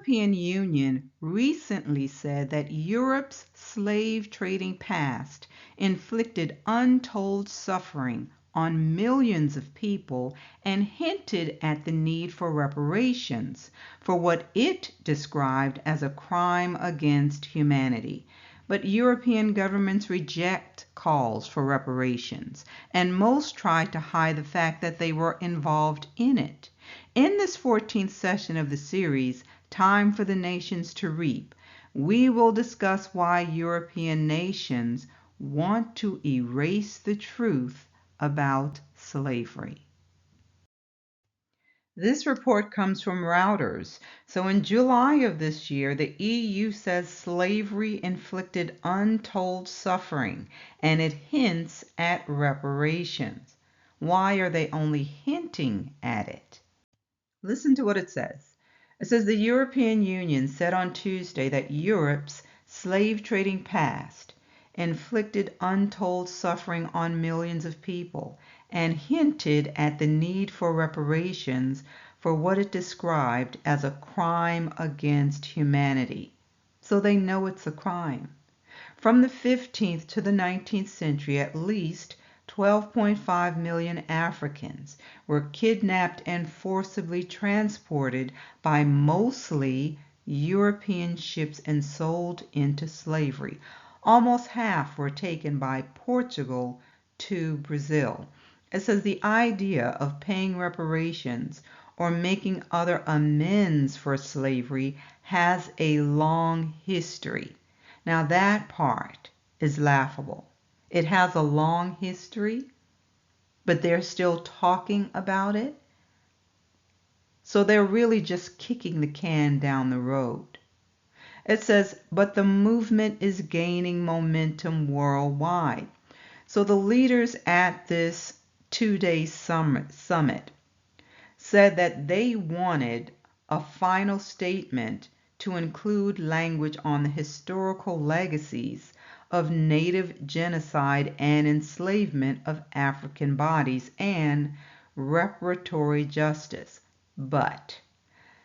European Union recently said that Europe's slave trading past inflicted untold suffering on millions of people and hinted at the need for reparations for what it described as a crime against humanity. But European governments reject calls for reparations, and most try to hide the fact that they were involved in it. In this 14th session of the series, Time for the Nations to Reap, we will discuss why European nations want to erase the truth about slavery. This report comes from Reuters. So in July of this year, the EU says slavery inflicted untold suffering, and it hints at reparations. Why are they only hinting at it? Listen to what it says. It says the European Union said on Tuesday that Europe's slave trading past inflicted untold suffering on millions of people and hinted at the need for reparations for what it described as a crime against humanity. So they know it's a crime. From the 15th to the 19th century, at least 12.5 million Africans were kidnapped and forcibly transported by mostly European ships and sold into slavery. Almost half were taken by Portugal to Brazil. It says the idea of paying reparations or making other amends for slavery has a long history. Now that part is laughable. It has a long history, but they're still talking about it. So they're really just kicking the can down the road. It says, but the movement is gaining momentum worldwide. So the leaders at this two-day summit said that they wanted a final statement to include language on the historical legacies of native genocide and enslavement of African bodies and reparatory justice. But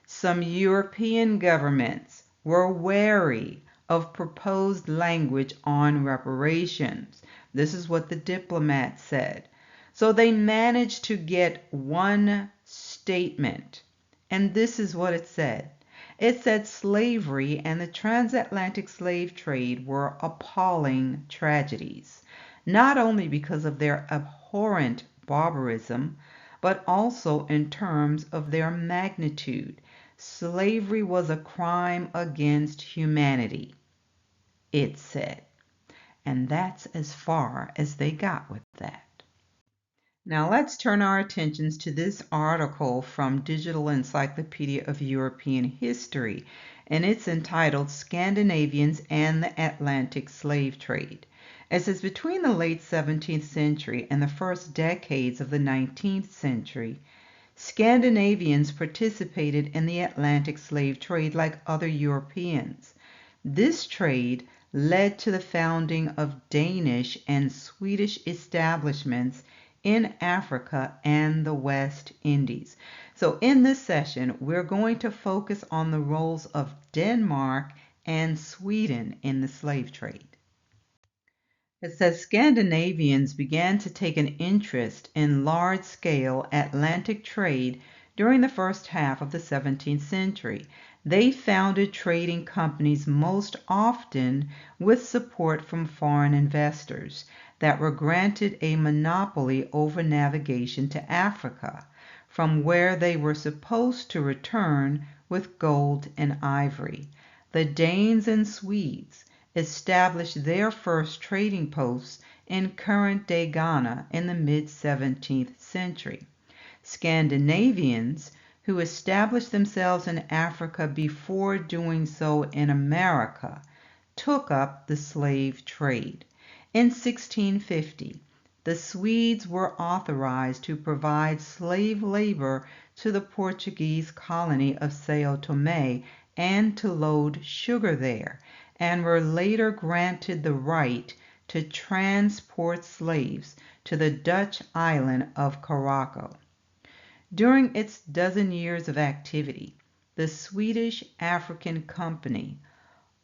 some European governments were wary of proposed language on reparations. This is what the diplomat said. So they managed to get one statement, and this is what it said. It said slavery and the transatlantic slave trade were appalling tragedies, not only because of their abhorrent barbarism, but also in terms of their magnitude. Slavery was a crime against humanity, it said. And that's as far as they got with that. Now let's turn our attentions to this article from Digital Encyclopedia of European History, and it's entitled Scandinavians and the Atlantic Slave Trade. It says between the late 17th century and the first decades of the 19th century, Scandinavians participated in the Atlantic slave trade like other Europeans. This trade led to the founding of Danish and Swedish establishments in Africa and the West Indies. So in this session, we're going to focus on the roles of Denmark and Sweden in the slave trade. It says Scandinavians began to take an interest in large-scale Atlantic trade during the first half of the 17th century. They founded trading companies most often with support from foreign investors that were granted a monopoly over navigation to Africa, from where they were supposed to return with gold and ivory. The Danes and Swedes established their first trading posts in current-day Ghana in the mid-17th century. Scandinavians, who established themselves in Africa before doing so in America, took up the slave trade. In 1650, the Swedes were authorized to provide slave labor to the Portuguese colony of Sao Tome and to load sugar there, and were later granted the right to transport slaves to the Dutch island of Curaçao. During its dozen years of activity, the Swedish African Company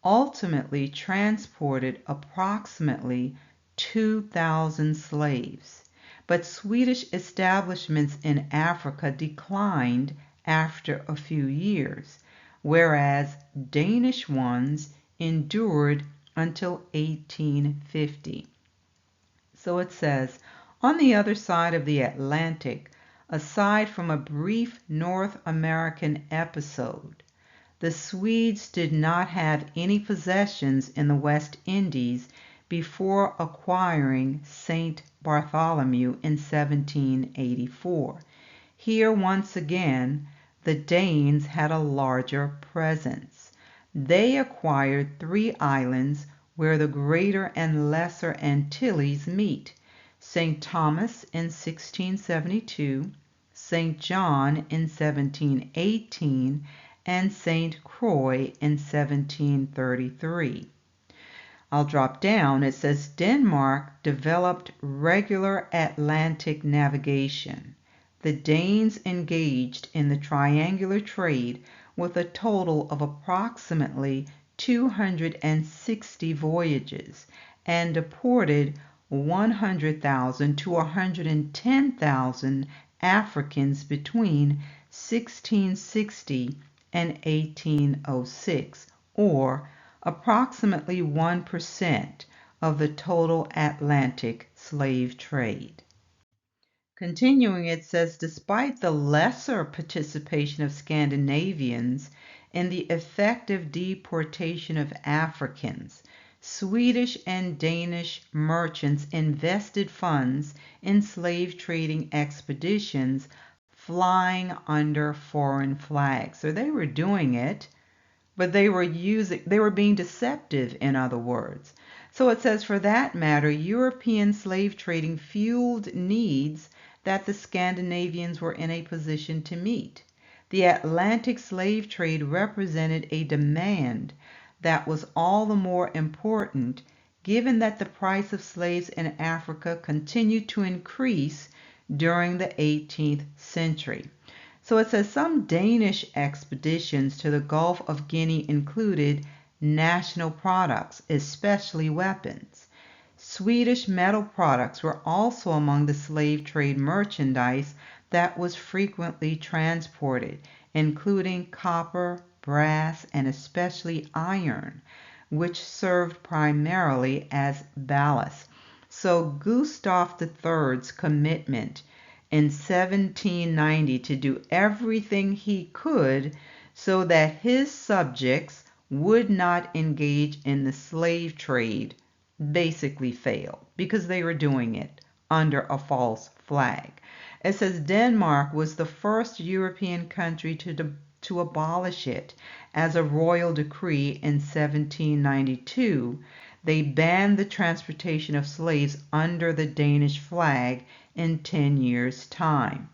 ultimately transported approximately 2,000 slaves, but Swedish establishments in Africa declined after a few years, whereas Danish ones endured until 1850. So it says, on the other side of the Atlantic, aside from a brief North American episode, the Swedes did not have any possessions in the West Indies before acquiring St. Bartholomew in 1784. Here once again, the Danes had a larger presence. They acquired 3 islands where the Greater and Lesser Antilles meet: St. Thomas in 1672, St. John in 1718, and St. Croix in 1733. I'll drop down. It says Denmark developed regular Atlantic navigation. The Danes engaged in the triangular trade with a total of approximately 260 voyages and deported 100,000 to 110,000 Africans between 1660 and 1806, or approximately 1% of the total Atlantic slave trade. Continuing, it says, despite the lesser participation of Scandinavians in the effective deportation of Africans, Swedish and Danish merchants invested funds in slave trading expeditions flying under foreign flags. So they were doing it, but they were being deceptive, in other words. So it says, for that matter, European slave trading fueled needs that the Scandinavians were in a position to meet. The Atlantic slave trade represented a demand that was all the more important given that the price of slaves in Africa continued to increase during the 18th century. So it says some Danish expeditions to the Gulf of Guinea included national products, especially weapons. Swedish metal products were also among the slave trade merchandise that was frequently transported, including copper, brass, and especially iron, which served primarily as ballast. So Gustav III's commitment in 1790 to do everything he could so that his subjects would not engage in the slave trade basically failed because they were doing it under a false flag. It says Denmark was the first European country to abolish it. As a royal decree in 1792, they banned the transportation of slaves under the Danish flag in 10 years' time.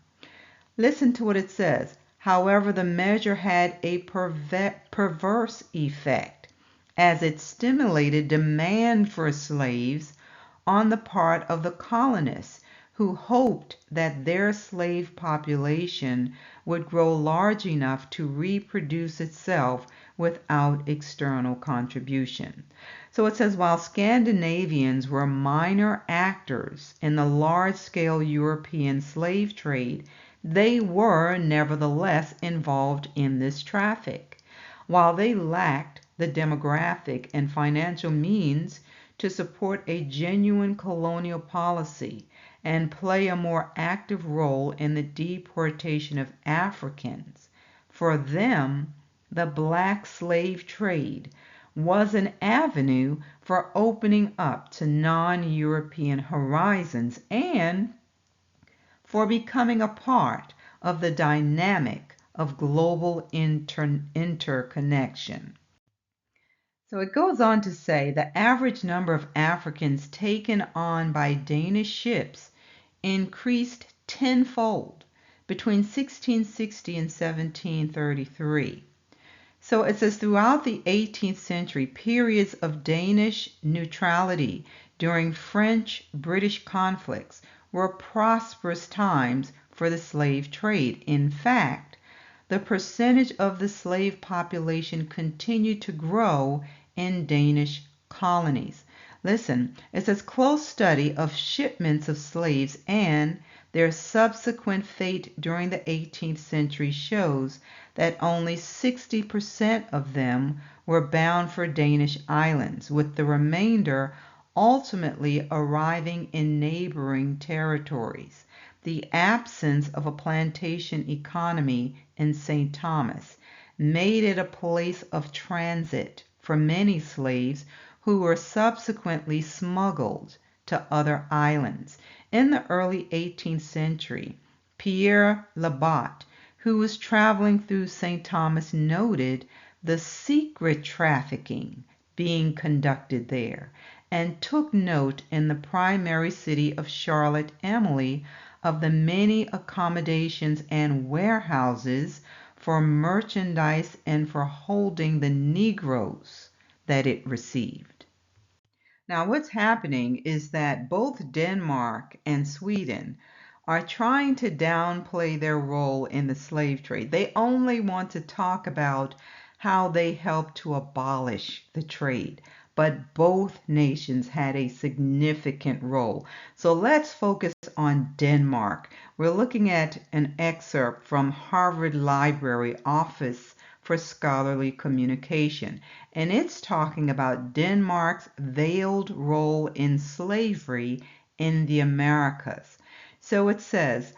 Listen to what it says. However, the measure had a perverse effect, as it stimulated demand for slaves on the part of the colonists, who hoped that their slave population would grow large enough to reproduce itself without external contribution. So it says, while Scandinavians were minor actors in the large-scale European slave trade, they were nevertheless involved in this traffic. While they lacked the demographic and financial means to support a genuine colonial policy and play a more active role in the deportation of Africans, for them, the black slave trade was an avenue for opening up to non-European horizons and for becoming a part of the dynamic of global interconnection. So it goes on to say the average number of Africans taken on by Danish ships increased tenfold between 1660 and 1733. So it says throughout the 18th century, periods of Danish neutrality during French-British conflicts were prosperous times for the slave trade. In fact, the percentage of the slave population continued to grow in Danish colonies. Listen, it says close study of shipments of slaves and their subsequent fate during the 18th century shows that only 60% of them were bound for Danish islands, with the remainder ultimately arriving in neighboring territories. The absence of a plantation economy in St. Thomas made it a place of transit for many slaves who were subsequently smuggled to other islands. In the early 18th century, Pierre Labat, who was traveling through St. Thomas, noted the secret trafficking being conducted there and took note in the primary city of Charlotte Amalie of the many accommodations and warehouses for merchandise and for holding the Negroes that it received. Now, what's happening is that both Denmark and Sweden are trying to downplay their role in the slave trade. They only want to talk about how they helped to abolish the trade, but both nations had a significant role. So let's focus on Denmark. We're looking at an excerpt from Harvard Library Office for Scholarly Communication, and it's talking about Denmark's veiled role in slavery in the Americas. So it says,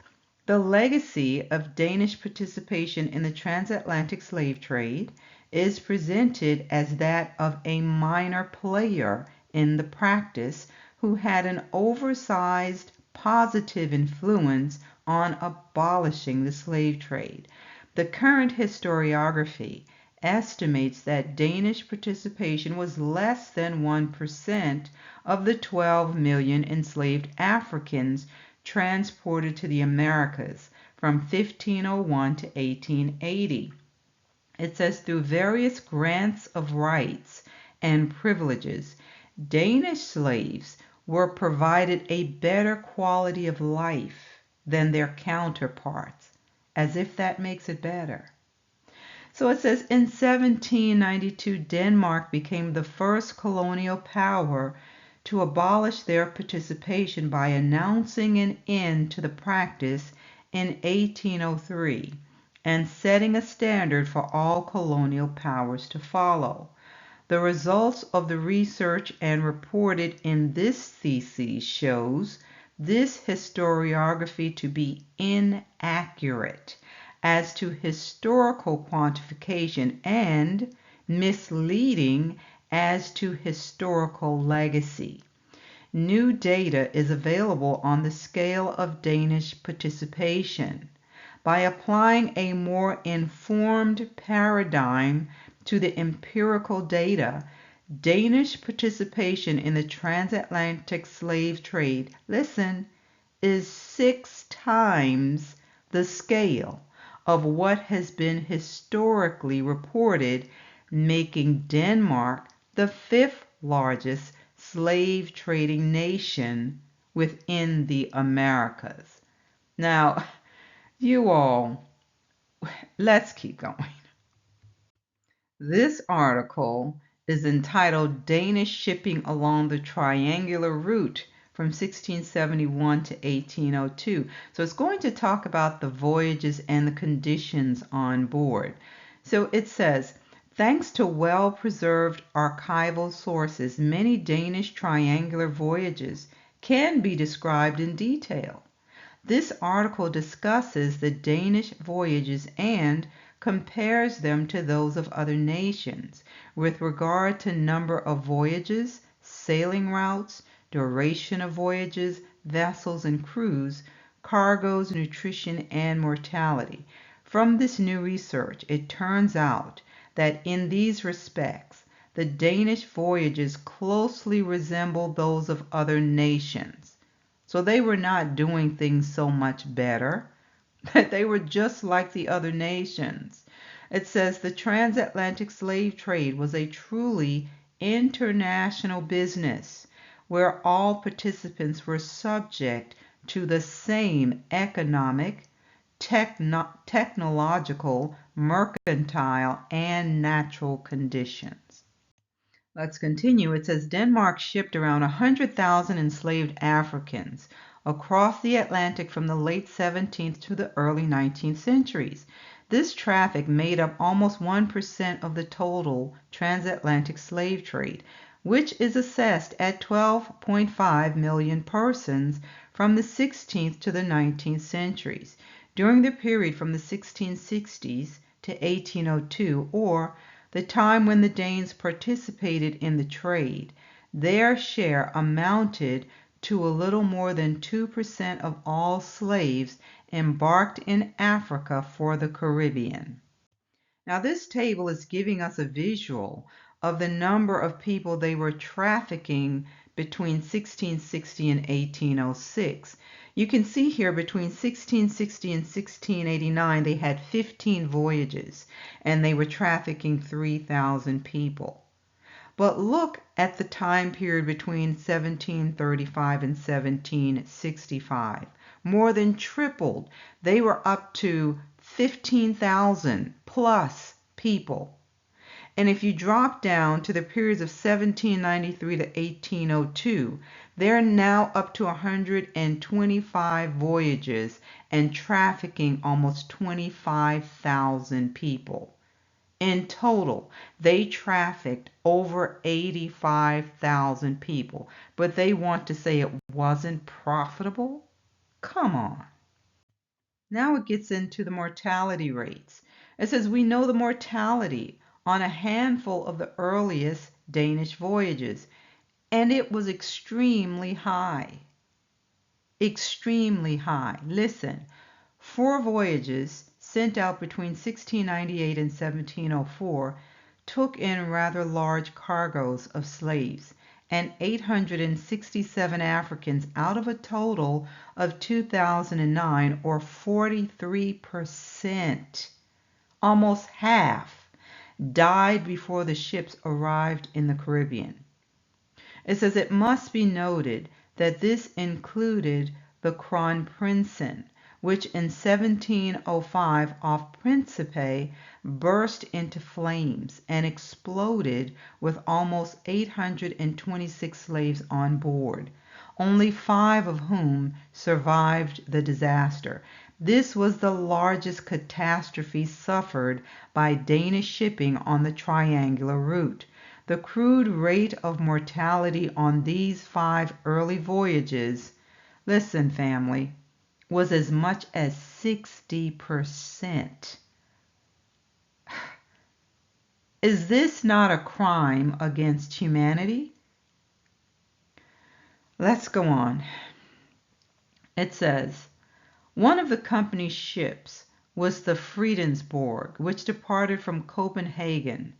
the legacy of Danish participation in the transatlantic slave trade is presented as that of a minor player in the practice who had an oversized positive influence on abolishing the slave trade. The current historiography estimates that Danish participation was less than 1% of the 12 million enslaved Africans transported to the Americas from 1501 to 1880. It says through various grants of rights and privileges, Danish slaves were provided a better quality of life than their counterparts, as if that makes it better. So it says in 1792, Denmark became the first colonial power to abolish their participation by announcing an end to the practice in 1803 and setting a standard for all colonial powers to follow. The results of the research and reported in this thesis shows this historiography to be inaccurate as to historical quantification and misleading as to historical legacy. New data is available on the scale of Danish participation. By applying a more informed paradigm to the empirical data, Danish participation in the transatlantic slave trade, listen, is 6 times the scale of what has been historically reported, making Denmark the 5th largest slave trading nation within the Americas. Now, you all, let's keep going. This article is entitled Danish Shipping Along the Triangular Route from 1671 to 1802. So it's going to talk about the voyages and the conditions on board. So it says, thanks to well-preserved archival sources, many Danish triangular voyages can be described in detail. This article discusses the Danish voyages and compares them to those of other nations with regard to number of voyages, sailing routes, duration of voyages, vessels and crews, cargoes, nutrition, and mortality. From this new research, it turns out that in these respects, the Danish voyages closely resemble those of other nations. So they were not doing things so much better, that they were just like the other nations. It says the transatlantic slave trade was a truly international business where all participants were subject to the same economic, technological, mercantile, and natural conditions. Let's continue. It says Denmark shipped around 100,000 enslaved Africans across the Atlantic from the late 17th to the early 19th centuries. This traffic made up almost 1% of the total transatlantic slave trade, which is assessed at 12.5 million persons from the 16th to the 19th centuries. During the period from the 1660s to 1802, or the time when the Danes participated in the trade, their share amounted to a little more than 2% of all slaves embarked in Africa for the Caribbean. Now, this table is giving us a visual of the number of people they were trafficking between 1660 and 1806. You can see here between 1660 and 1689 they had 15 voyages and they were trafficking 3,000 people. But look at the time period between 1735 and 1765. More than tripled. They were up to 15,000 plus people. And if you drop down to the periods of 1793 to 1802, they're now up to 125 voyages and trafficking almost 25,000 people. In total, they trafficked over 85,000 people, but they want to say it wasn't profitable? Come on. Now it gets into the mortality rates. It says we know the mortality on a handful of the earliest Danish voyages, and it was extremely high. Extremely high. Listen, 4 voyages sent out between 1698 and 1704 took in rather large cargoes of slaves, and 867 Africans out of a total of 2,009, or 43%, almost half, died before the ships arrived in the Caribbean. It says it must be noted that this included the Kronprinsen, which in 1705 off Principe burst into flames and exploded with almost 826 slaves on board, only 5 of whom survived the disaster. This was the largest catastrophe suffered by Danish shipping on the triangular route. The crude rate of mortality on these 5 early voyages, listen family, was as much as 60%. Is this not a crime against humanity? Let's go on. It says, one of the company's ships was the Fredensborg, which departed from Copenhagen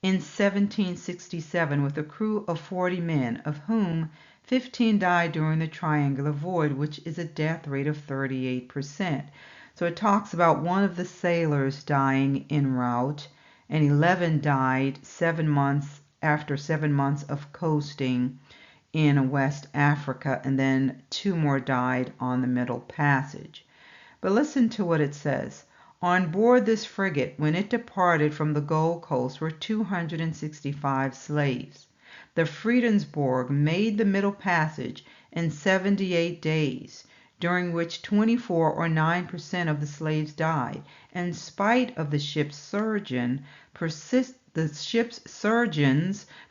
in 1767 with a crew of 40 men, of whom 15 died during the triangular void, which is a death rate of 38%. So it talks about one of the sailors dying en route, and 11 died after 7 months of coasting in West Africa, and then 2 more died on the Middle Passage. But listen to what it says. On board this frigate, when it departed from the Gold Coast, were 265 slaves. The Fredensborg made the Middle Passage in 78 days, during which 24 or 9% of the slaves died, in spite of the ship's surgeon's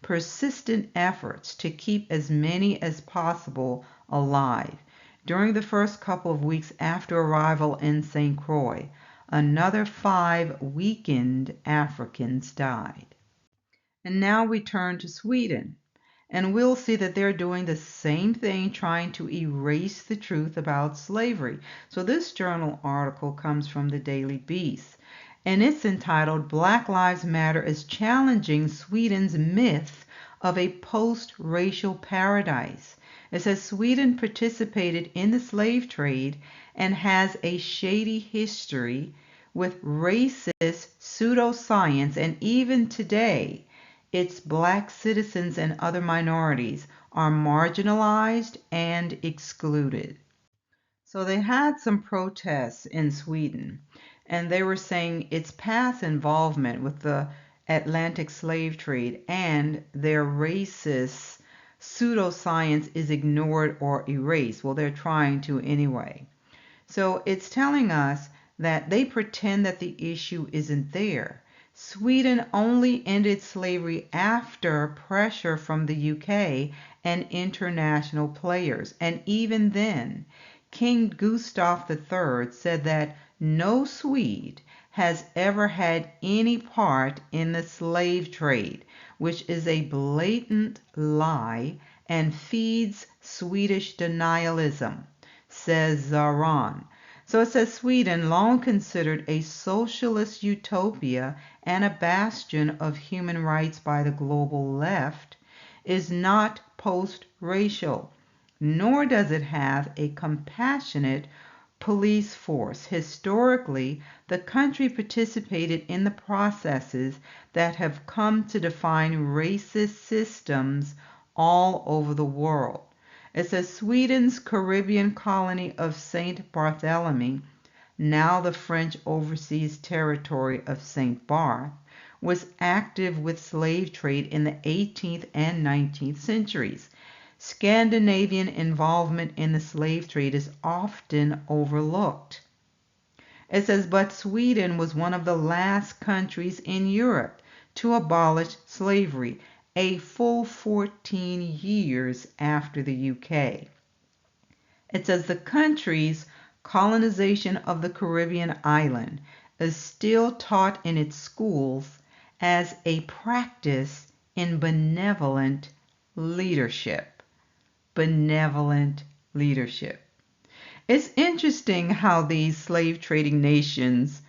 persistent efforts to keep as many as possible alive. During the first couple of weeks after arrival in St. Croix, another 5 weakened Africans died. And now we turn to Sweden, and we'll see that they're doing the same thing, trying to erase the truth about slavery. So this journal article comes from the Daily Beast, and it's entitled Black Lives Matter is Challenging Sweden's Myth of a Post-Racial Paradise. It says Sweden participated in the slave trade and has a shady history with racist pseudoscience, and even today its black citizens and other minorities are marginalized and excluded. So they had some protests in Sweden, and they were saying its past involvement with the Atlantic slave trade and their racist pseudoscience is ignored or erased. Well, they're trying to anyway. So it's telling us that they pretend that the issue isn't there. Sweden only ended slavery after pressure from the UK and international players. And even then, King Gustav III said that no Swede has ever had any part in the slave trade, which is a blatant lie and feeds Swedish denialism, says Zaron. So it says Sweden, long considered a socialist utopia and a bastion of human rights by the global left, is not post-racial, nor does it have a compassionate police force. Historically, the country participated in the processes that have come to define racist systems all over the world. It says Sweden's Caribbean colony of Saint Barthélemy, now the French overseas territory of Saint Barth, was active with slave trade in the 18th and 19th centuries. Scandinavian involvement in the slave trade is often overlooked. It says, but Sweden was one of the last countries in Europe to abolish slavery, a full 14 years after the UK. It says the country's colonization of the Caribbean island is still taught in its schools as a practice in benevolent leadership. Benevolent leadership. It's interesting how these slave trading nations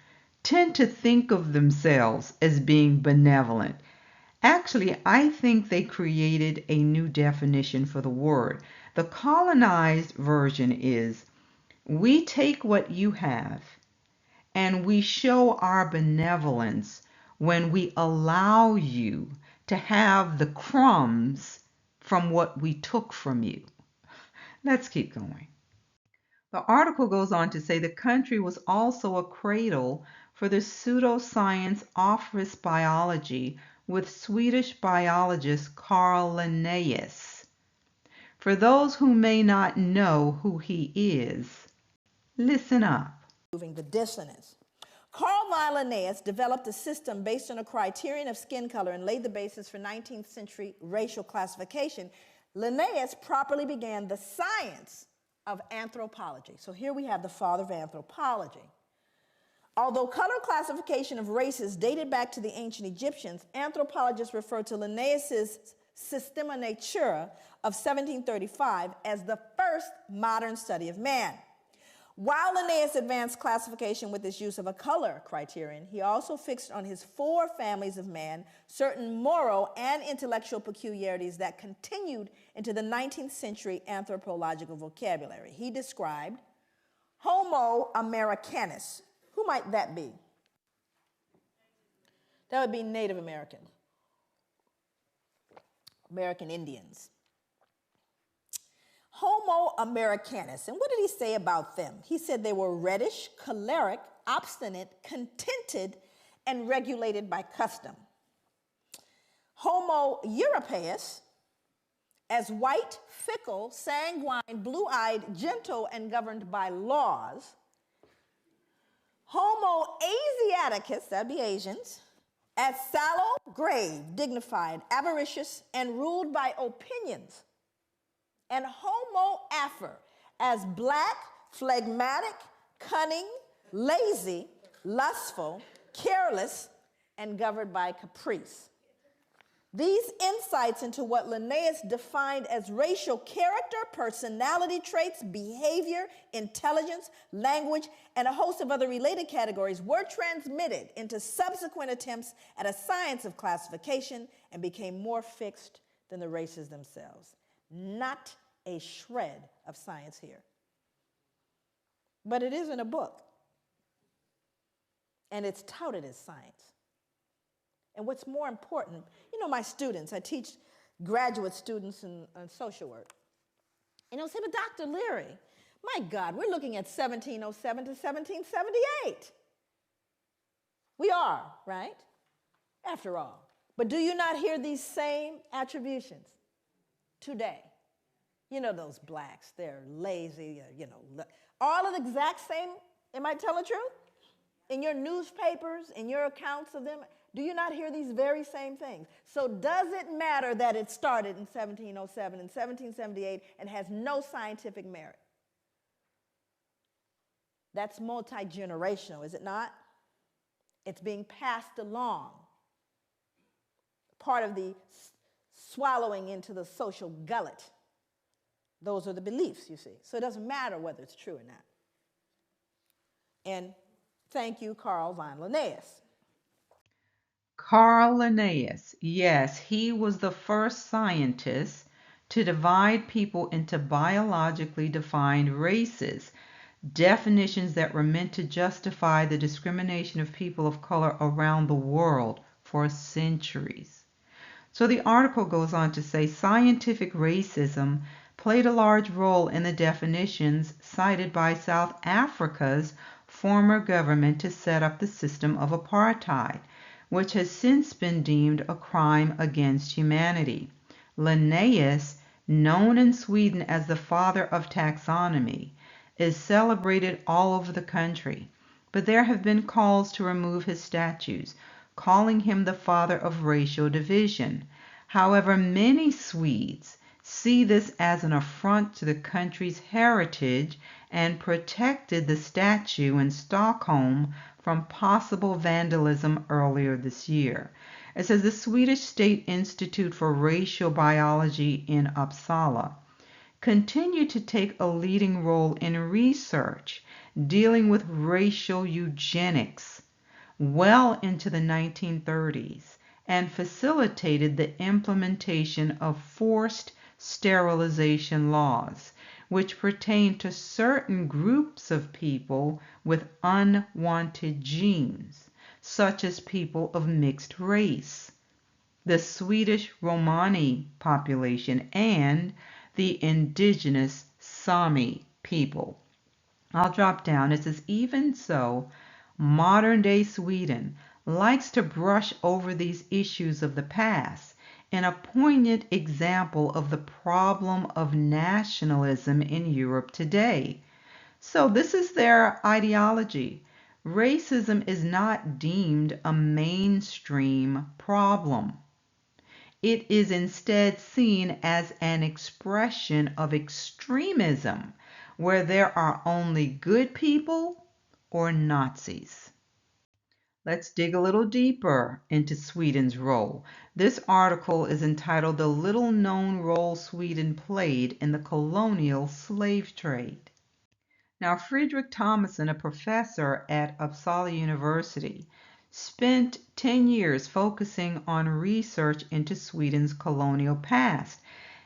tend to think of themselves as being benevolent. Actually, I think they created a new definition for the word. The colonized version is, we take what you have and we show our benevolence when we allow you to have the crumbs from what we took from you. Let's keep going. The article goes on to say the country was also a cradle for the pseudoscience office biology with Swedish biologist Carl Linnaeus. For those who may not know who he is, listen up. The dissonance. Carl von Linnaeus developed a system based on a criterion of skin color and laid the basis for 19th century racial classification. Linnaeus properly began the science of anthropology. So here we have the father of anthropology. Although color classification of races dated back to the ancient Egyptians, anthropologists refer to Linnaeus's Systema Naturae of 1735 as the first modern study of man. While Linnaeus advanced classification with his use of a color criterion, he also fixed on his four families of man certain moral and intellectual peculiarities that continued into the 19th century anthropological vocabulary. He described Homo Americanus. Who might that be? That would be Native American, American Indians. Homo Americanus. And what did he say about them? He said they were reddish, choleric, obstinate, contented, and regulated by custom. Homo Europaeus, as white, fickle, sanguine, blue-eyed, gentle, and governed by laws. Homo Asiaticus, that'd be Asians, as sallow, grave, dignified, avaricious, and ruled by opinions. And Homo Afer, as black, phlegmatic, cunning, lazy, lustful, careless, and governed by caprice. These insights into what Linnaeus defined as racial character, personality traits, behavior, intelligence, language, and a host of other related categories were transmitted into subsequent attempts at a science of classification and became more fixed than the races themselves. Not a shred of science here. But it is in a book. And it's touted as science. And what's more important, my students, I teach graduate students in social work. And they'll say, but Dr. Leary, My God, we're looking at 1707 to 1778. We are, right? After all. But do you not hear these same attributions today? You know, those blacks, they're lazy, all of the exact same, am I telling the truth? In your newspapers, in your accounts of them, do you not hear these very same things? So does it matter that it started in 1707 and 1778 and has no scientific merit? That's multi-generational, is it not? It's being passed along. Part of the swallowing into the social gullet. Those are the beliefs, you see. So it doesn't matter whether it's true or not. And thank you, Carl von Linnaeus. Carl Linnaeus, yes, he was the first scientist to divide people into biologically defined races, definitions that were meant to justify the discrimination of people of color around the world for centuries. So the article goes on to say scientific racism played a large role in the definitions cited by South Africa's former government to set up the system of apartheid, which has since been deemed a crime against humanity. Linnaeus, known in Sweden as the father of taxonomy, is celebrated all over the country, but there have been calls to remove his statues, calling him the father of racial division. However, many Swedes see this as an affront to the country's heritage and protected the statue in Stockholm from possible vandalism earlier this year. It says the Swedish State Institute for Racial Biology in Uppsala continued to take a leading role in research dealing with racial eugenics well into the 1930s and facilitated the implementation of forced sterilization laws, which pertain to certain groups of people with unwanted genes, such as people of mixed race, the Swedish Romani population, and the indigenous Sami people. I'll drop down. It says, even so, modern day Sweden likes to brush over these issues of the past in a poignant example of the problem of nationalism in Europe today. So this is their ideology. Racism is not deemed a mainstream problem. It is instead seen as an expression of extremism where there are only good people or Nazis. Let's dig a little deeper into Sweden's role. This article is entitled The Little Known Role Sweden Played in the Colonial Slave Trade. Now, Frederick Thomason, a professor at Uppsala University, spent 10 years focusing on research into Sweden's colonial past.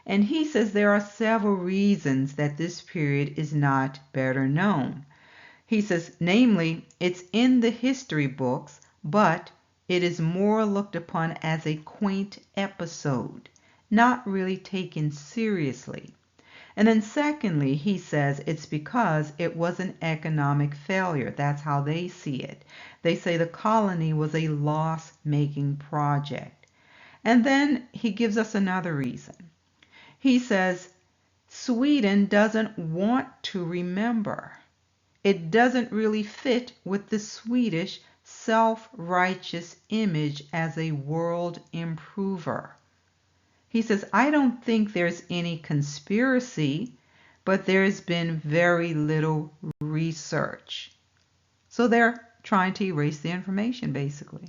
And he says there are several reasons that this period is not better known. He says, namely, it's in the history books, but it is more looked upon as a quaint episode, not really taken seriously. And then secondly, he says it's because it was an economic failure. That's how they see it. They say the colony was a loss-making project. And then he gives us another reason. He says Sweden doesn't want to remember. It doesn't really fit with the Swedish self-righteous image as a world improver. He says, I don't think there's any conspiracy, but there's been very little research. So they're trying to erase the information, basically.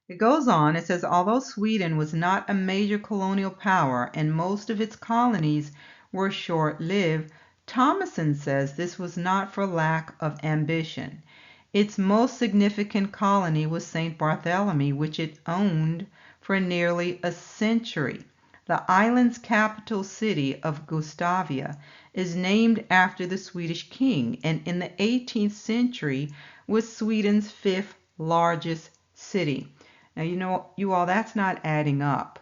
It goes on, it says, although Sweden was not a major colonial power and most of its colonies were short-lived, Thomason says this was not for lack of ambition. Its most significant colony was St. Bartholomew, which it owned for nearly a century. The island's capital city of Gustavia is named after the Swedish king, and in the 18th century was Sweden's fifth largest city. Now, you all, that's not adding up.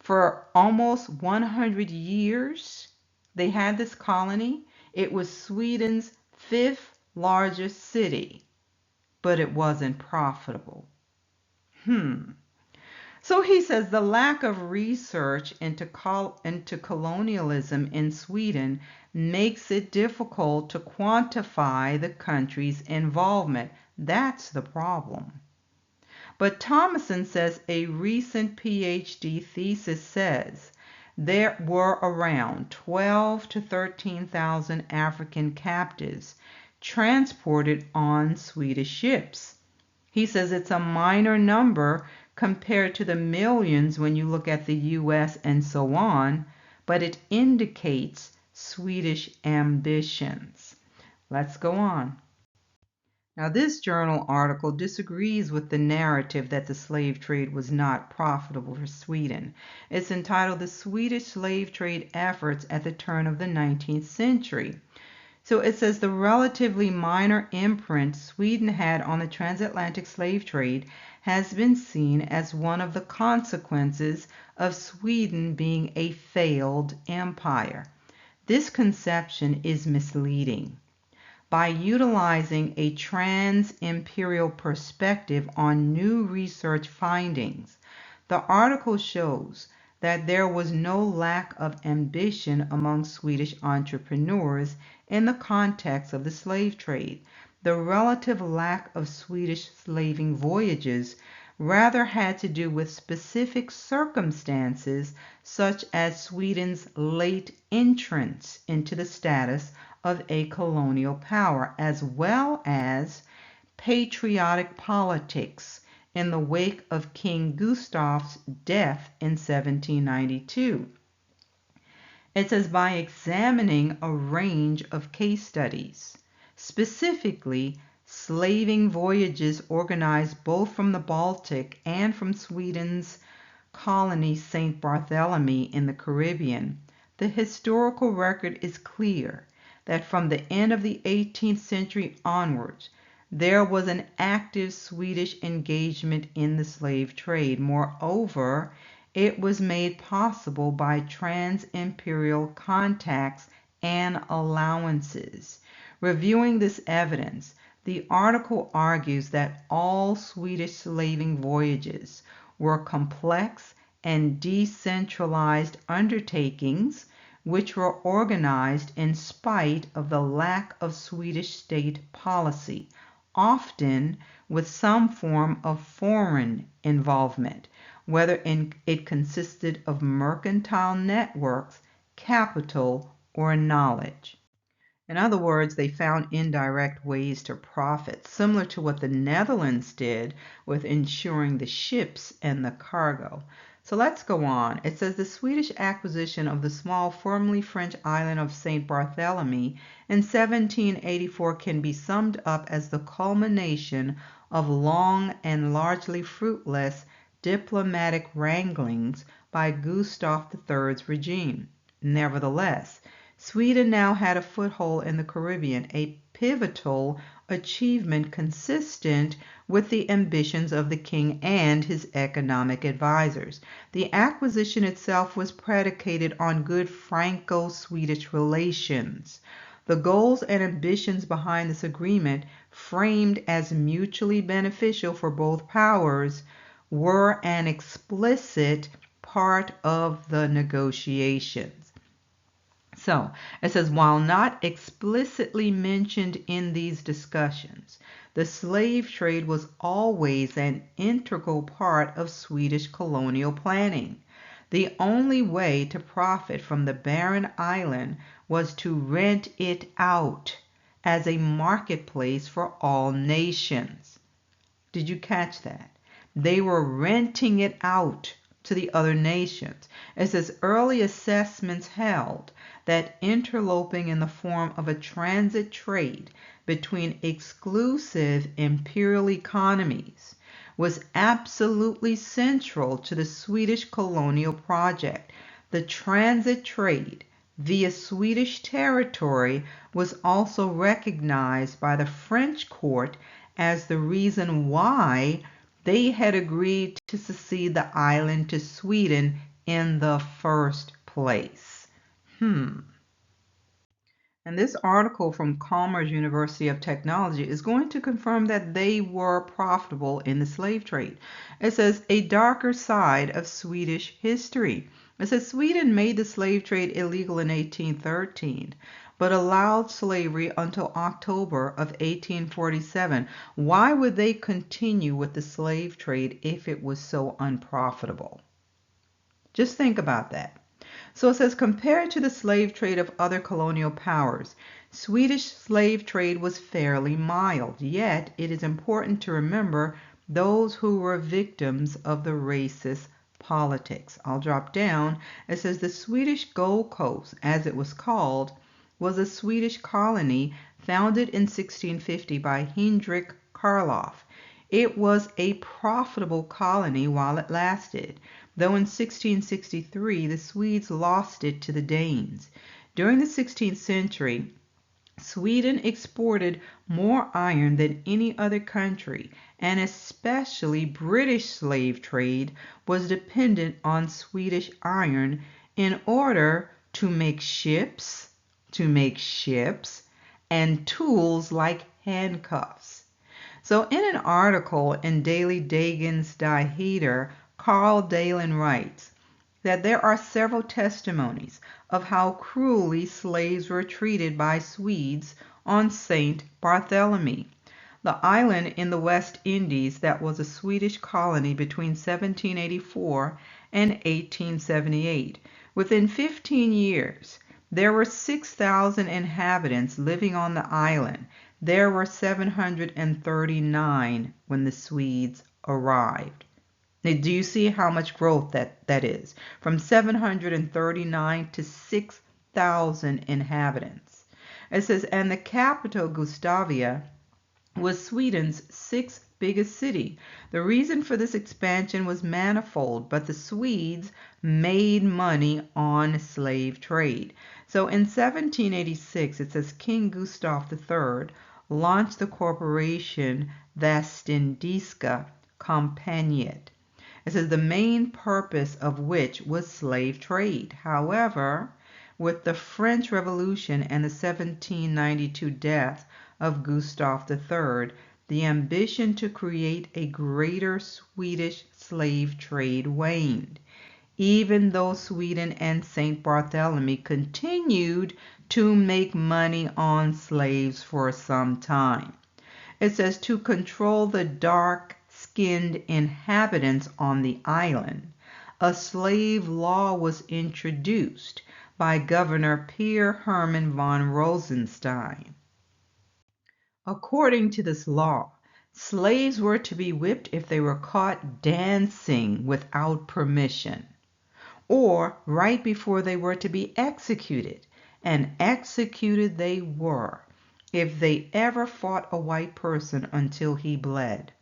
For almost 100 years, they had this colony. It was Sweden's fifth largest city, but it wasn't profitable. So he says the lack of research into colonialism in Sweden makes it difficult to quantify the country's involvement. That's the problem. But Thomason says a recent PhD thesis says there were around 12 to 13,000 African captives transported on Swedish ships. He says it's a minor number compared to the millions when you look at the US and so on, but it indicates Swedish ambitions. Let's go on. Now, this journal article disagrees with the narrative that the slave trade was not profitable for Sweden. It's entitled The Swedish Slave Trade Efforts at the Turn of the 19th Century. So it says the relatively minor imprint Sweden had on the transatlantic slave trade has been seen as one of the consequences of Sweden being a failed empire. This conception is misleading. By utilizing a trans-imperial perspective on new research findings, the article shows that there was no lack of ambition among Swedish entrepreneurs in the context of the slave trade. The relative lack of Swedish slaving voyages rather had to do with specific circumstances such as Sweden's late entrance into the status of a colonial power, as well as patriotic politics in the wake of King Gustav's death in 1792. It says by examining a range of case studies, specifically slaving voyages organized both from the Baltic and from Sweden's colony St. Barthélemy in the Caribbean, the historical record is clear that from the end of the 18th century onwards, there was an active Swedish engagement in the slave trade. Moreover, it was made possible by trans-imperial contacts and allowances. Reviewing this evidence, the article argues that all Swedish slaving voyages were complex and decentralized undertakings which were organized in spite of the lack of Swedish state policy, often with some form of foreign involvement, whether it consisted of mercantile networks, capital, or knowledge. In other words, they found indirect ways to profit, similar to what the Netherlands did with insuring the ships and the cargo. So let's go on. It says the Swedish acquisition of the small formerly French island of St. Barthélemy in 1784 can be summed up as the culmination of long and largely fruitless diplomatic wranglings by Gustav III's regime. Nevertheless, Sweden now had a foothold in the Caribbean, a pivotal achievement consistent with the ambitions of the king and his economic advisors. The acquisition itself was predicated on good Franco-Swedish relations. The goals and ambitions behind this agreement, framed as mutually beneficial for both powers, were an explicit part of the negotiations. So it says, while not explicitly mentioned in these discussions, the slave trade was always an integral part of Swedish colonial planning. The only way to profit from the barren island was to rent it out as a marketplace for all nations. Did you catch that? They were renting it out to the other nations. It says early assessments held that interloping in the form of a transit trade between exclusive imperial economies was absolutely central to the Swedish colonial project. The transit trade via Swedish territory was also recognized by the French court as the reason why they had agreed to cede the island to Sweden in the first place. And this article from Chalmers University of Technology is going to confirm that they were profitable in the slave trade. It says a darker side of Swedish history. It says Sweden made the slave trade illegal in 1813, but allowed slavery until October of 1847. Why would they continue with the slave trade if it was so unprofitable? Just think about that. So it says, compared to the slave trade of other colonial powers, Swedish slave trade was fairly mild, yet it is important to remember those who were victims of the racist politics. I'll drop down. It says the Swedish Gold Coast, as it was called, was a Swedish colony founded in 1650 by Hendrik Karloff. It was a profitable colony while it lasted, though in 1663 the Swedes lost it to the Danes. During the 16th century, Sweden exported more iron than any other country, and especially British slave trade was dependent on Swedish iron in order to make ships, and tools like handcuffs. So in an article in Daily Dagens Nyheter, Carl Dalen writes that there are several testimonies of how cruelly slaves were treated by Swedes on St. Bartholomew, the island in the West Indies that was a Swedish colony between 1784 and 1878. Within 15 years, there were 6,000 inhabitants living on the island. There were 739 when the Swedes arrived. Now, do you see how much growth that is? From 739 to 6,000 inhabitants. It says, and the capital, Gustavia, was Sweden's sixth biggest city. The reason for this expansion was manifold, but the Swedes made money on slave trade. So in 1786, it says King Gustav III launched the corporation Västindska Kompaniet. It says the main purpose of which was slave trade. However, with the French Revolution and the 1792 death of Gustav III, the ambition to create a greater Swedish slave trade waned, even though Sweden and St. Bartholomew continued to make money on slaves for some time. It says to control the dark-skinned inhabitants on the island, a slave law was introduced by Governor Pierre Herman von Rosenstein. According to this law, slaves were to be whipped if they were caught dancing without permission, or right before they were to be executed, and executed they were if they ever fought a white person until he bled.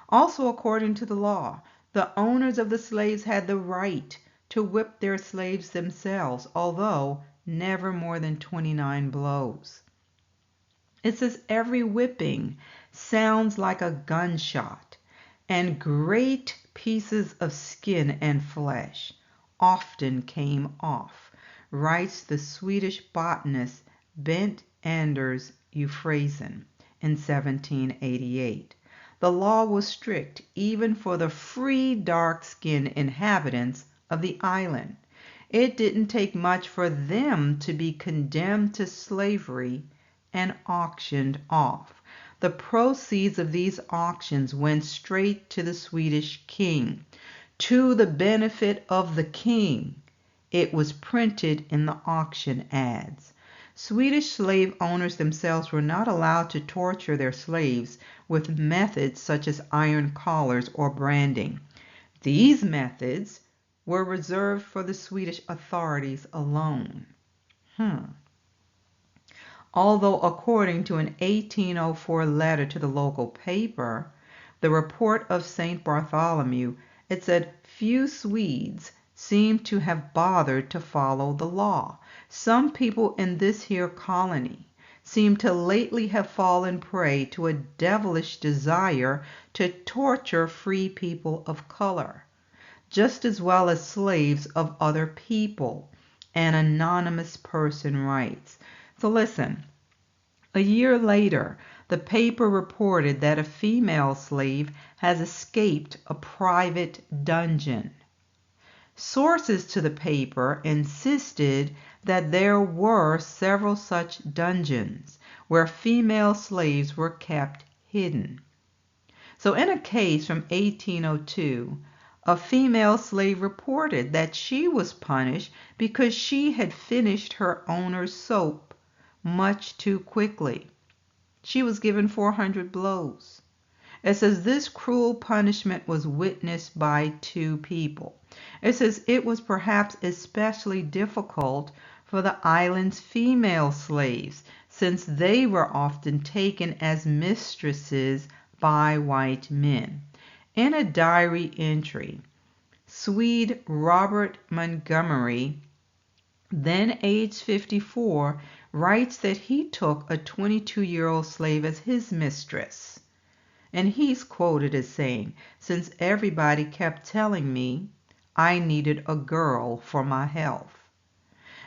Also, according to the law, the owners of the slaves had the right to whip their slaves themselves, although never more than 29 blows. It says every whipping sounds like a gunshot, and great pieces of skin and flesh often came off, writes the Swedish botanist Bent Anders Euphrasen in 1788. The law was strict even for the free dark-skinned inhabitants of the island. It didn't take much for them to be condemned to slavery and auctioned off. The proceeds of these auctions went straight to the Swedish king, to the benefit of the king. It was printed in the auction ads. Swedish slave owners themselves were not allowed to torture their slaves with methods such as iron collars or branding. These methods were reserved for the Swedish authorities alone. Although according to an 1804 letter to the local paper, the report of St. Bartholomew, it said few Swedes seem to have bothered to follow the law. Some people in this here colony seem to lately have fallen prey to a devilish desire to torture free people of color, just as well as slaves of other people. An anonymous person writes. So listen, a year later, the paper reported that a female slave has escaped a private dungeon. Sources to the paper insisted that there were several such dungeons where female slaves were kept hidden. So, in a case from 1802, a female slave reported that she was punished because she had finished her owner's soap much too quickly. She was given 400 blows. It says this cruel punishment was witnessed by two people. It says it was perhaps especially difficult for the island's female slaves, since they were often taken as mistresses by white men. In a diary entry, Swede Robert Montgomery, then aged 54, writes that he took a 22-year-old slave as his mistress. And he's quoted as saying, "Since everybody kept telling me I needed a girl for my health."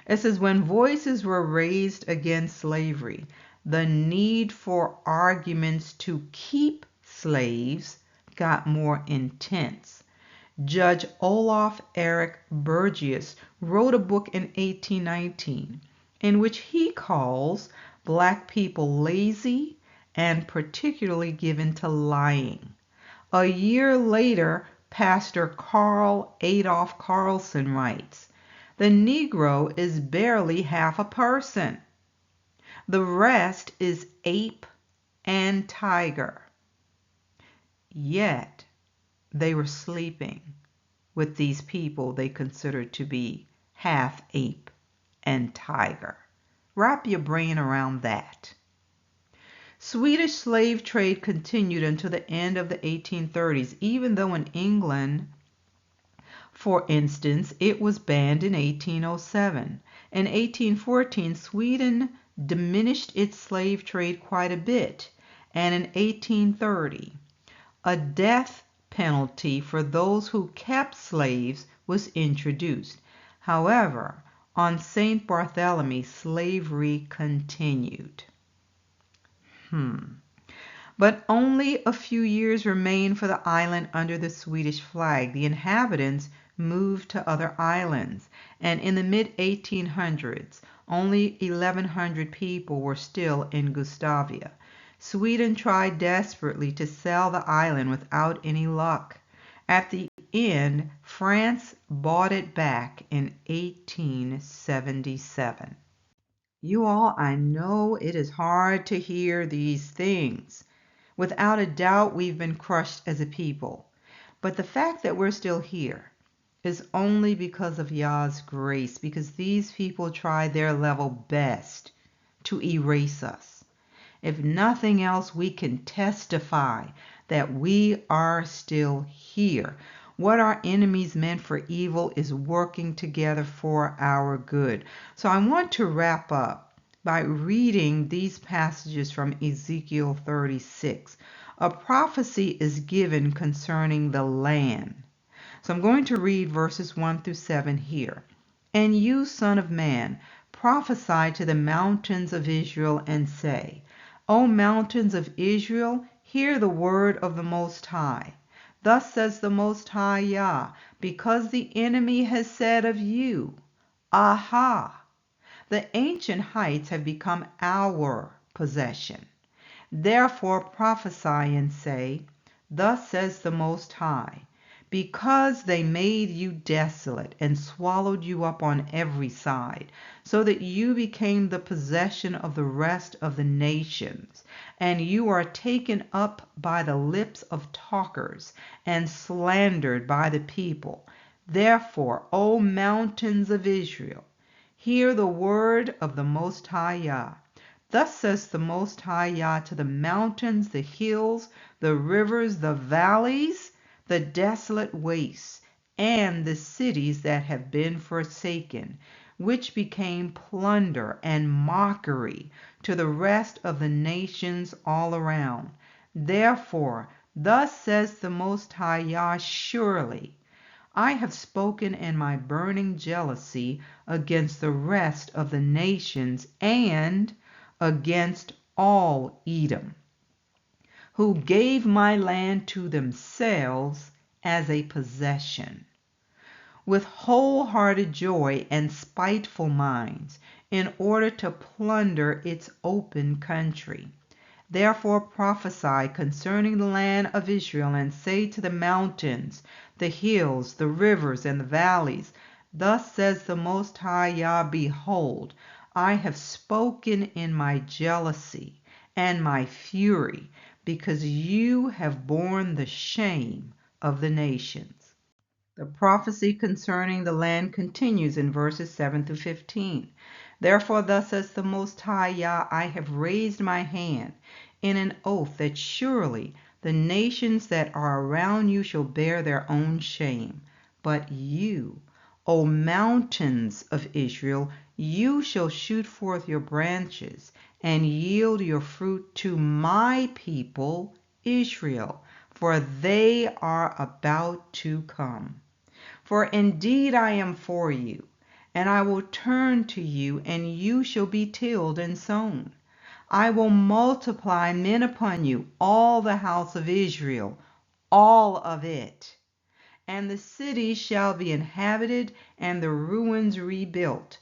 It says, when voices were raised against slavery, the need for arguments to keep slaves got more intense. Judge Olaf Eric Burgess wrote a book in 1819 in which he calls black people lazy and particularly given to lying. A year later, Pastor Carl Adolph Carlson writes, "The Negro is barely half a person. The rest is ape and tiger." Yet they were sleeping with these people they considered to be half ape and tiger. Wrap your brain around that. Swedish slave trade continued until the end of the 1830s, even though in England, for instance, it was banned in 1807. In 1814, Sweden diminished its slave trade quite a bit, and in 1830, a death penalty for those who kept slaves was introduced. However, on St. Bartholomew, slavery continued. But only a few years remained for the island under the Swedish flag. The inhabitants moved to other islands, and in the mid-1800s, only 1,100 people were still in Gustavia. Sweden tried desperately to sell the island without any luck. At the end, France bought it back in 1877. You all, I know it is hard to hear these things. Without a doubt, we've been crushed as a people. But the fact that we're still here is only because of Yah's grace, because these people tried their level best to erase us. If nothing else, we can testify that we are still here. What our enemies meant for evil is working together for our good. So I want to wrap up by reading these passages from Ezekiel 36. A prophecy is given concerning the land. So I'm going to read verses 1 through 7 here. "And you, son of man, prophesy to the mountains of Israel and say, O mountains of Israel, hear the word of the Most High. Thus says the Most High Yah, because the enemy has said of you, Aha! The ancient heights have become our possession. Therefore prophesy and say, Thus says the Most High, because they made you desolate and swallowed you up on every side, so that you became the possession of the rest of the nations, and you are taken up by the lips of talkers and slandered by the people. Therefore, O mountains of Israel, hear the word of the Most High Yah. Thus says the Most High Yah to the mountains, the hills, the rivers, the valleys, the desolate wastes, and the cities that have been forsaken, which became plunder and mockery to the rest of the nations all around. Therefore, thus says the Most High Yah, surely I have spoken in my burning jealousy against the rest of the nations and against all Edom, who gave my land to themselves as a possession, with wholehearted joy and spiteful minds, in order to plunder its open country. Therefore prophesy concerning the land of Israel, and say to the mountains, the hills, the rivers, and the valleys, Thus says the Most High Yah, Behold, I have spoken in my jealousy and my fury, because you have borne the shame of the nations. The prophecy concerning the land continues in verses 7 through 15. Therefore, thus says the Most High Yah, I have raised my hand in an oath that surely the nations that are around you shall bear their own shame. But you, O mountains of Israel, you shall shoot forth your branches and yield your fruit to my people Israel, for they are about to come. For indeed I am for you, and I will turn to you, and you shall be tilled and sown. I will multiply men upon you, all the house of Israel, all of it. And the city shall be inhabited, and the ruins rebuilt.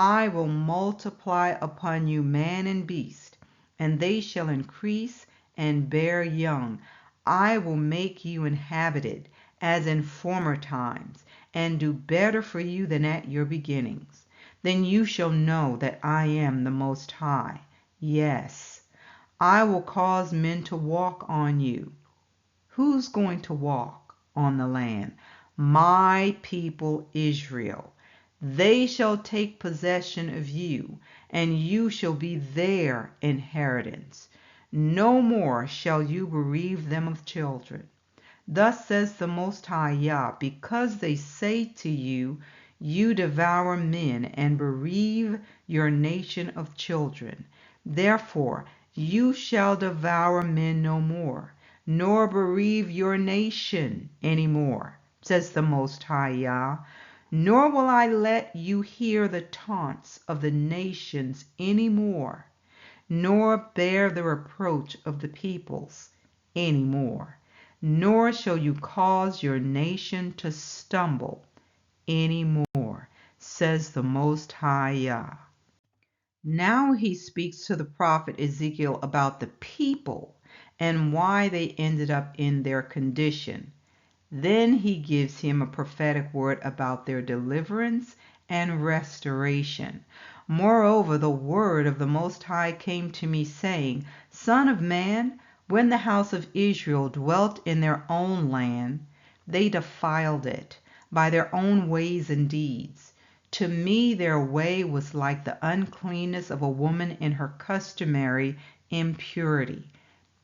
I will multiply upon you man and beast, and they shall increase and bear young. I will make you inhabited, as in former times, and do better for you than at your beginnings. Then you shall know that I am the Most High. Yes, I will cause men to walk on you. Who's going to walk on the land? My people Israel. They shall take possession of you, and you shall be their inheritance. No more shall you bereave them of children. Thus says the Most High Yah, because they say to you, You devour men and bereave your nation of children. Therefore you shall devour men no more, nor bereave your nation any more, says the Most High Yah. Nor will I let you hear the taunts of the nations any more, nor bear the reproach of the peoples any more, nor shall you cause your nation to stumble any more, says the Most High Yah. Now he speaks to the prophet Ezekiel about the people and why they ended up in their condition. Then he gives him a prophetic word about their deliverance and restoration. Moreover, the word of the Most High came to me, saying, Son of man, when the house of Israel dwelt in their own land, they defiled it by their own ways and deeds. To me their way was like the uncleanness of a woman in her customary impurity.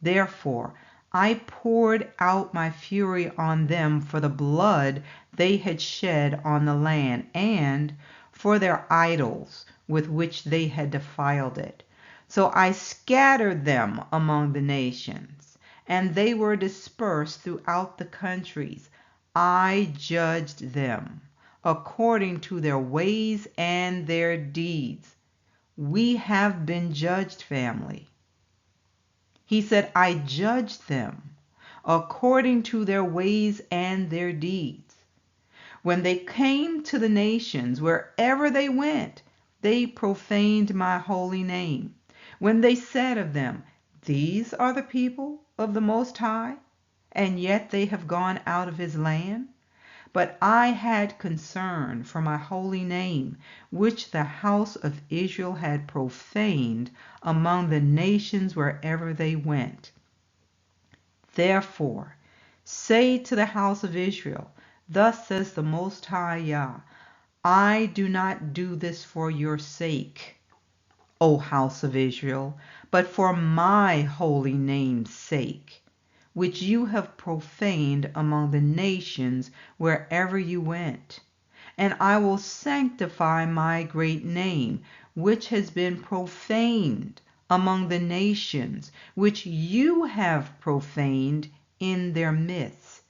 Therefore I poured out my fury on them for the blood they had shed on the land, and for their idols with which they had defiled it. So I scattered them among the nations, and they were dispersed throughout the countries. I judged them according to their ways and their deeds. We have been judged, family. He said, I judged them according to their ways and their deeds. When they came to the nations, wherever they went, they profaned my holy name. When they said of them, These are the people of the Most High, and yet they have gone out of his land. But I had concern for my holy name, which the house of Israel had profaned among the nations wherever they went. Therefore say to the house of Israel, Thus says the Most High Yah, I do not do this for your sake, O house of Israel, but for my holy name's sake, which you have profaned among the nations wherever you went. And I will sanctify my great name, which has been profaned among the nations, which you have profaned in their midst.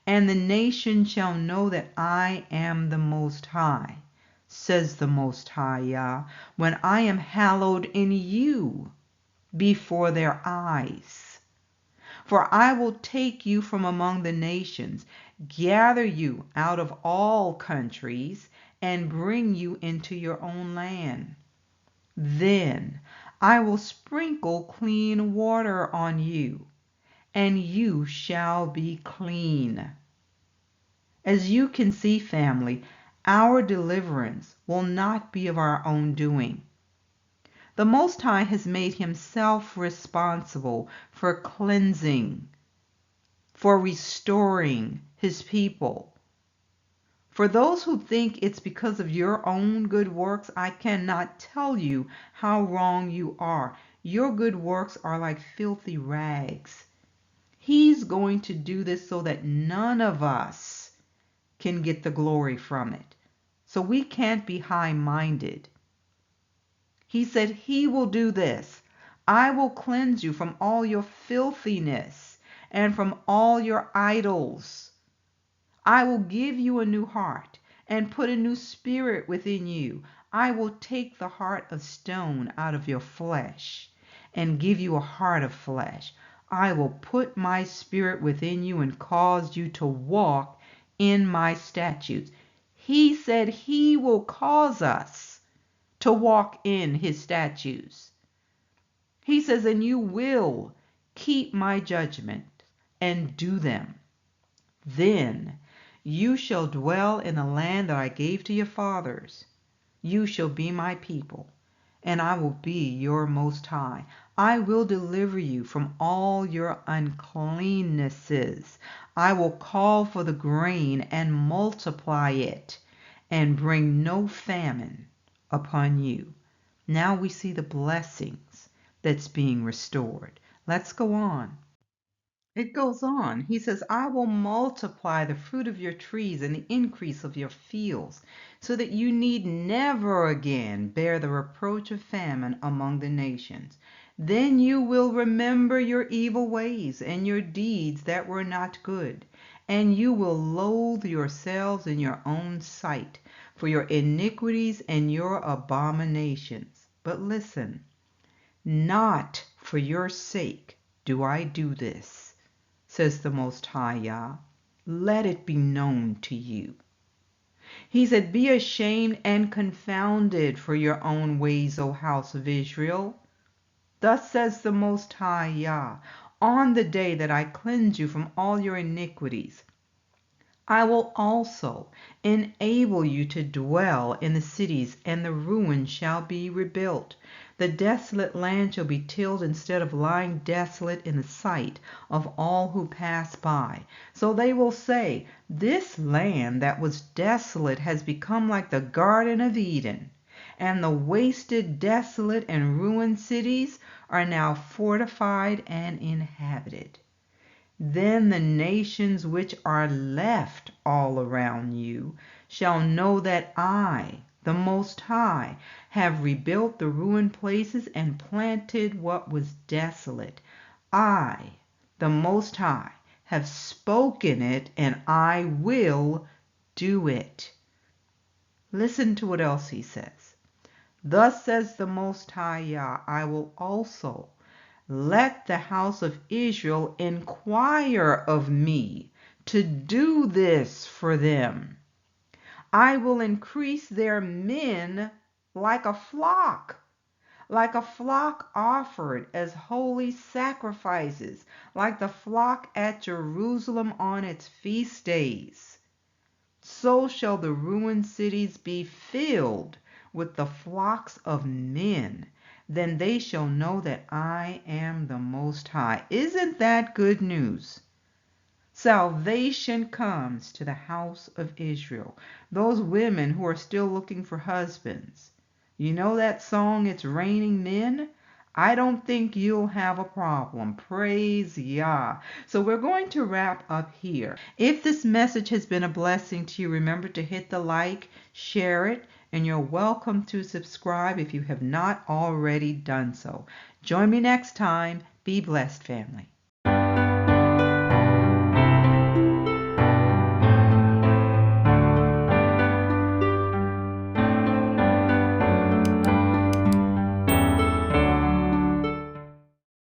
and the nations shall know that I am the Most High, says the Most High Yah, when I am hallowed in you before their eyes. For I will take you from among the nations, gather you out of all countries, and bring you into your own land. Then I will sprinkle clean water on you, and you shall be clean. As you can see, family, our deliverance will not be of our own doing. The Most High has made himself responsible for cleansing, for restoring his people. For those who think it's because of your own good works, I cannot tell you how wrong you are. Your good works are like filthy rags. He's going to do this so that none of us can get the glory from it. So we can't be high-minded. He said he will do this. I will cleanse you from all your filthiness and from all your idols. I will give you a new heart and put a new spirit within you. I will take the heart of stone out of your flesh and give you a heart of flesh. I will put my spirit within you and cause you to walk in my statutes. He said he will cause us to walk in his statutes. He says, and you will keep my judgment and do them. Then you shall dwell in the land that I gave to your fathers. You shall be my people, and I will be your Most High. I will deliver you from all your uncleannesses. I will call for the grain and multiply it, and bring no famine upon you. Now we see the blessings that's being restored. Let's go on. It goes on. He says, I will multiply the fruit of your trees and the increase of your fields, so that you need never again bear the reproach of famine among the nations. Then you will remember your evil ways and your deeds that were not good, and you will loathe yourselves in your own sight for your iniquities and your abominations. But listen, not for your sake do I do this, says the Most High Yah. Let it be known to you. He said, be ashamed and confounded for your own ways, O house of Israel. Thus says the Most High Yah, on the day that I cleanse you from all your iniquities, I will also enable you to dwell in the cities, and the ruins shall be rebuilt. The desolate land shall be tilled instead of lying desolate in the sight of all who pass by. So they will say, this land that was desolate has become like the Garden of Eden, and the wasted, desolate, and ruined cities are now fortified and inhabited. Then the nations which are left all around you shall know that I, the Most High, have rebuilt the ruined places and planted what was desolate. I, the Most High, have spoken it, and I will do it. Listen to what else he says. Thus says the Most High Yah, I will also let the house of Israel inquire of me to do this for them. I will increase their men like a flock offered as holy sacrifices, like the flock at Jerusalem on its feast days. So shall the ruined cities be filled with the flocks of men. Then they shall know that I am the Most High. Isn't that good news? Salvation comes to the house of Israel. Those women who are still looking for husbands. You know that song, It's Raining Men? I don't think you'll have a problem. Praise Yah. So we're going to wrap up here. If this message has been a blessing to you, remember to hit the like, share it, and you're welcome to subscribe if you have not already done so. Join me next time. Be blessed, family.